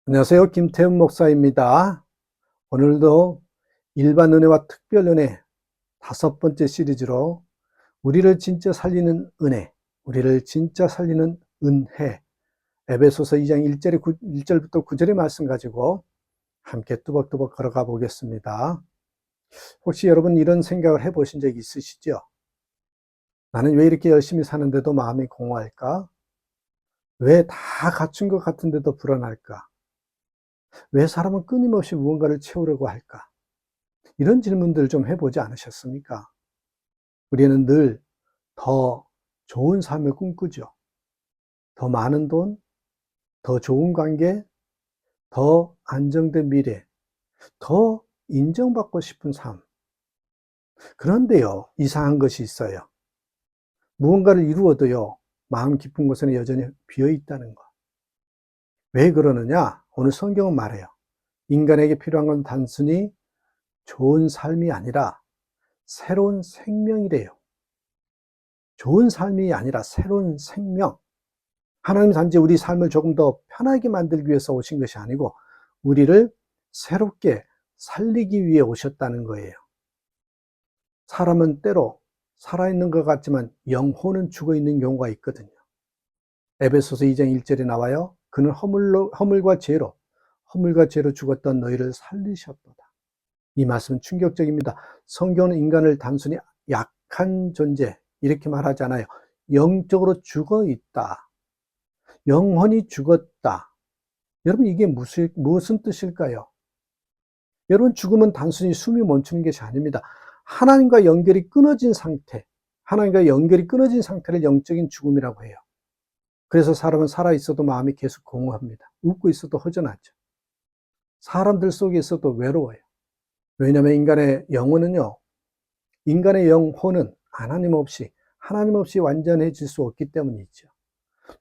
안녕하세요. 김태훈 목사입니다. 오늘도 일반 은혜와 특별 은혜 5번째 시리즈로 우리를 진짜 살리는 은혜, 우리를 진짜 살리는 은혜, 에베소서 2장 1절부터 9절의 말씀 가지고 함께 뚜벅뚜벅 걸어가 보겠습니다. 혹시 여러분 이런 생각을 해보신 적 있으시죠? 나는 왜 이렇게 열심히 사는데도 마음이 공허할까? 왜 다 갖춘 것 같은데도 불안할까? 왜 사람은 끊임없이 무언가를 채우려고 할까? 이런 질문들 좀 해보지 않으셨습니까? 우리는 늘 더 좋은 삶을 꿈꾸죠. 더 많은 돈, 더 좋은 관계, 더 안정된 미래, 더 인정받고 싶은 삶. 그런데요, 이상한 것이 있어요. 무언가를 이루어도요, 마음 깊은 곳에는 여전히 비어 있다는 것. 왜 그러느냐? 오늘 성경은 말해요. 인간에게 필요한 건 단순히 좋은 삶이 아니라 새로운 생명이래요. 좋은 삶이 아니라 새로운 생명. 하나님은 단지 우리 삶을 조금 더 편하게 만들기 위해서 오신 것이 아니고 우리를 새롭게 살리기 위해 오셨다는 거예요. 사람은 때로 살아있는 것 같지만 영혼은 죽어있는 경우가 있거든요. 에베소서 2장 1절에 나와요. 그는 허물과 죄로 죽었던 너희를 살리셨도다. 이 말씀은 충격적입니다. 성경은 인간을 단순히 약한 존재 이렇게 말하잖아요. 영적으로 죽어있다. 영혼이 죽었다. 여러분 이게 무슨 뜻일까요? 여러분 죽음은 단순히 숨이 멈추는 것이 아닙니다. 하나님과 연결이 끊어진 상태, 하나님과 연결이 끊어진 상태를 영적인 죽음이라고 해요. 그래서 사람은 살아있어도 마음이 계속 공허합니다. 웃고 있어도 허전하죠. 사람들 속에 있어도 외로워요. 왜냐하면 인간의 영혼은요, 인간의 영혼은 하나님 없이 완전해질 수 없기 때문이죠.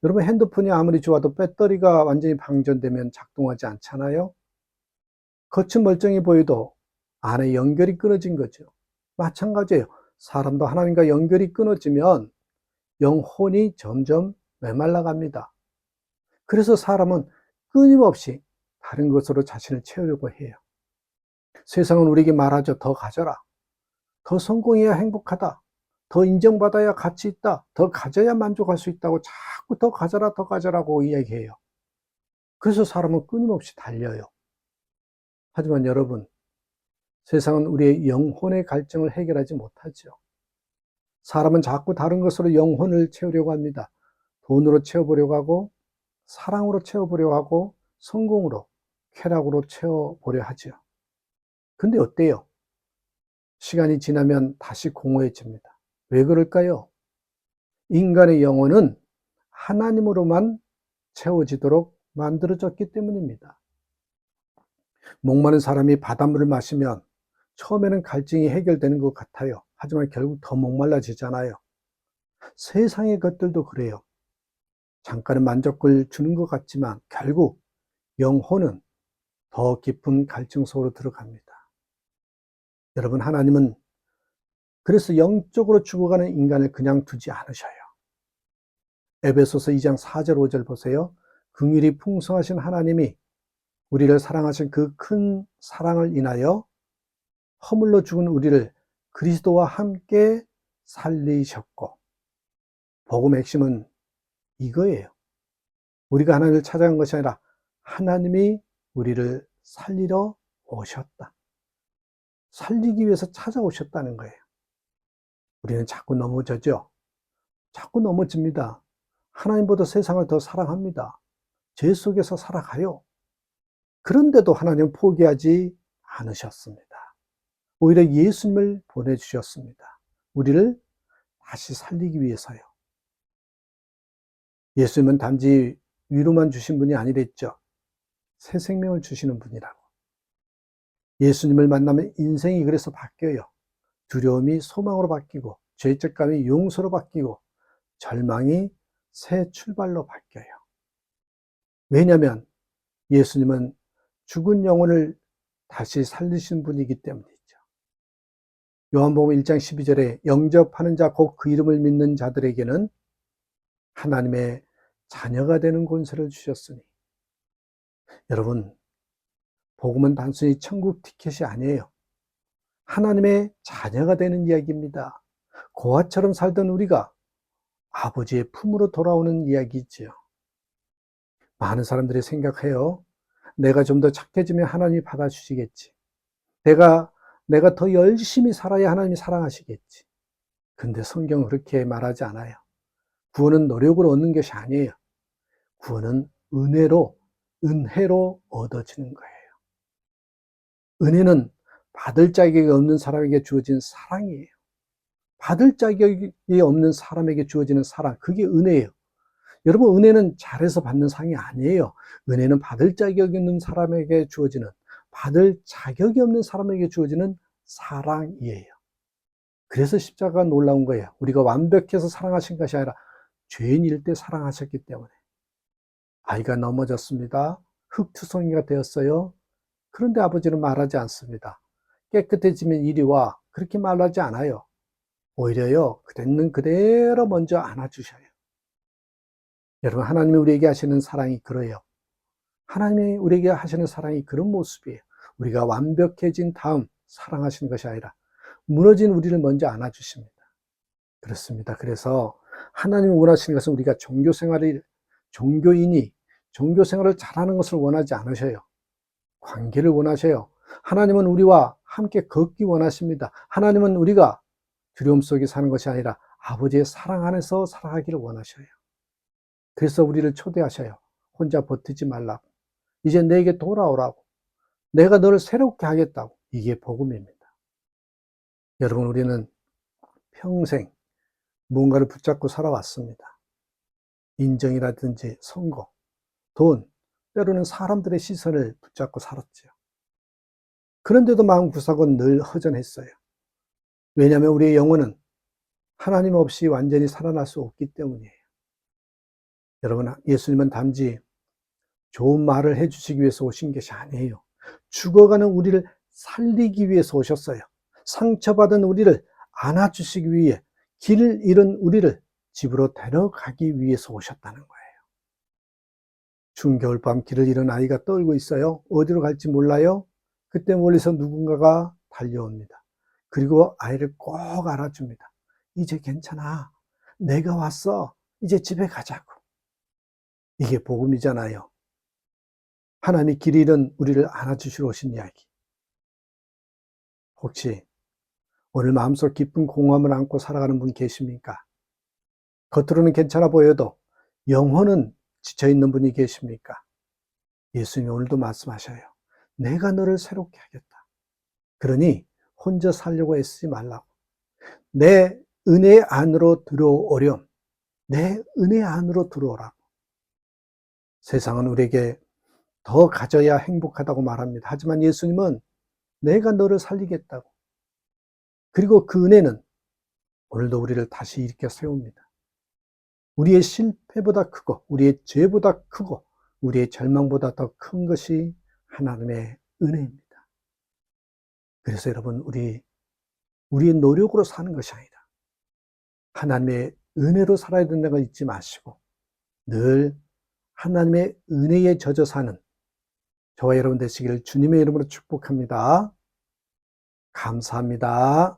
여러분 핸드폰이 아무리 좋아도 배터리가 완전히 방전되면 작동하지 않잖아요. 겉은 멀쩡해 보여도 안에 연결이 끊어진 거죠. 마찬가지예요. 사람도 하나님과 연결이 끊어지면 영혼이 점점 메말라갑니다. 그래서 사람은 끊임없이 다른 것으로 자신을 채우려고 해요. 세상은 우리에게 말하죠. 더 가져라. 더 성공해야 행복하다. 더 인정받아야 가치 있다. 더 가져야 만족할 수 있다고 자꾸 더 가져라, 더 가져라고 이야기해요. 그래서 사람은 끊임없이 달려요. 하지만 여러분, 세상은 우리의 영혼의 갈증을 해결하지 못하죠. 사람은 자꾸 다른 것으로 영혼을 채우려고 합니다. 돈으로 채워보려고 하고, 사랑으로 채워보려고 하고, 성공으로, 쾌락으로 채워보려 하죠. 근데 어때요? 시간이 지나면 다시 공허해집니다. 왜 그럴까요? 인간의 영혼은 하나님으로만 채워지도록 만들어졌기 때문입니다. 목마른 사람이 바닷물을 마시면 처음에는 갈증이 해결되는 것 같아요. 하지만 결국 더 목말라지잖아요. 세상의 것들도 그래요. 잠깐은 만족을 주는 것 같지만 결국 영혼은 더 깊은 갈증 속으로 들어갑니다. 여러분, 하나님은 그래서 영적으로 죽어가는 인간을 그냥 두지 않으셔요. 에베소서 2장 4절 5절 보세요. 긍휼이 풍성하신 하나님이 우리를 사랑하신 그 큰 사랑을 인하여 허물로 죽은 우리를 그리스도와 함께 살리셨고, 복음의 핵심은 이거예요. 우리가 하나님을 찾아간 것이 아니라 하나님이 우리를 살리러 오셨다. 살리기 위해서 찾아오셨다는 거예요. 우리는 자꾸 넘어져죠. 자꾸 넘어집니다. 하나님보다 세상을 더 사랑합니다. 죄 속에서 살아가요. 그런데도 하나님은 포기하지 않으셨습니다. 오히려 예수님을 보내주셨습니다. 우리를 다시 살리기 위해서요. 예수님은 단지 위로만 주신 분이 아니랬죠. 새 생명을 주시는 분이라고. 예수님을 만나면 인생이 그래서 바뀌어요. 두려움이 소망으로 바뀌고, 죄책감이 용서로 바뀌고, 절망이 새 출발로 바뀌어요. 왜냐하면 예수님은 죽은 영혼을 다시 살리신 분이기 때문이죠. 요한복음 1장 12절에 영접하는 자, 곧 그 이름을 믿는 자들에게는 하나님의 자녀가 되는 권세를 주셨으니 여러분, 복음은 단순히 천국 티켓이 아니에요. 하나님의 자녀가 되는 이야기입니다. 고아처럼 살던 우리가 아버지의 품으로 돌아오는 이야기지요. 많은 사람들이 생각해요. 내가 좀 더 착해지면 하나님이 받아주시겠지. 내가 더 열심히 살아야 하나님이 사랑하시겠지. 근데 성경은 그렇게 말하지 않아요. 구원은 노력으로 얻는 것이 아니에요. 구원은 은혜로 얻어지는 거예요. 은혜는 받을 자격이 없는 사람에게 주어진 사랑이에요. 받을 자격이 없는 사람에게 주어지는 사랑, 그게 은혜예요. 여러분, 은혜는 잘해서 받는 상이 아니에요. 은혜는 받을 자격이 없는 사람에게 주어지는, 받을 자격이 없는 사람에게 주어지는 사랑이에요. 그래서 십자가가 놀라운 거예요. 우리가 완벽해서 사랑하신 것이 아니라 죄인일 때 사랑하셨기 때문에. 아이가 넘어졌습니다. 흙투성이가 되었어요. 그런데 아버지는 말하지 않습니다. 깨끗해지면 이리 와. 그렇게 말하지 않아요. 오히려요, 있는 그대로 먼저 안아주셔요. 여러분, 하나님이 우리에게 하시는 사랑이 그래요. 하나님이 우리에게 하시는 사랑이 그런 모습이에요. 우리가 완벽해진 다음 사랑하시는 것이 아니라 무너진 우리를 먼저 안아주십니다. 그렇습니다. 그래서 하나님이 원하시는 것은 우리가 종교인이 종교 생활을 잘하는 것을 원하지 않으셔요. 관계를 원하셔요. 하나님은 우리와 함께 걷기 원하십니다. 하나님은 우리가 두려움 속에 사는 것이 아니라 아버지의 사랑 안에서 살아가기를 원하셔요. 그래서 우리를 초대하셔요. 혼자 버티지 말라고. 이제 내게 돌아오라고. 내가 너를 새롭게 하겠다고. 이게 복음입니다. 여러분, 우리는 평생 무언가를 붙잡고 살아왔습니다. 인정이라든지 선거, 돈, 때로는 사람들의 시선을 붙잡고 살았죠. 그런데도 마음구석은 늘 허전했어요. 왜냐하면 우리의 영혼은 하나님 없이 완전히 살아날 수 없기 때문이에요. 여러분, 예수님은 단지 좋은 말을 해주시기 위해서 오신 것이 아니에요. 죽어가는 우리를 살리기 위해서 오셨어요. 상처받은 우리를 안아주시기 위해, 길을 잃은 우리를 집으로 데려가기 위해서 오셨다는 거예요. 추운 겨울밤 길을 잃은 아이가 떨고 있어요. 어디로 갈지 몰라요. 그때 멀리서 누군가가 달려옵니다. 그리고 아이를 꼭 안아줍니다. 이제 괜찮아. 내가 왔어. 이제 집에 가자고. 이게 복음이잖아요. 하나님이 길 잃은 우리를 안아주시러 오신 이야기. 혹시 오늘 마음속 깊은 공허함을 안고 살아가는 분 계십니까? 겉으로는 괜찮아 보여도 영혼은 지쳐있는 분이 계십니까? 예수님이 오늘도 말씀하셔요. 내가 너를 새롭게 하겠다. 그러니 혼자 살려고 애쓰지 말라고. 내 은혜 안으로 들어오렴. 내 은혜 안으로 들어오라고. 세상은 우리에게 더 가져야 행복하다고 말합니다. 하지만 예수님은 내가 너를 살리겠다고. 그리고 그 은혜는 오늘도 우리를 다시 일으켜 세웁니다. 우리의 실패보다 크고 우리의 죄보다 크고 우리의 절망보다 더 큰 것이 하나님의 은혜입니다. 그래서 여러분, 우리의 노력으로 사는 것이 아니라 하나님의 은혜로 살아야 된다는 걸 잊지 마시고 늘 하나님의 은혜에 젖어 사는 저와 여러분 되시기를 주님의 이름으로 축복합니다. 감사합니다.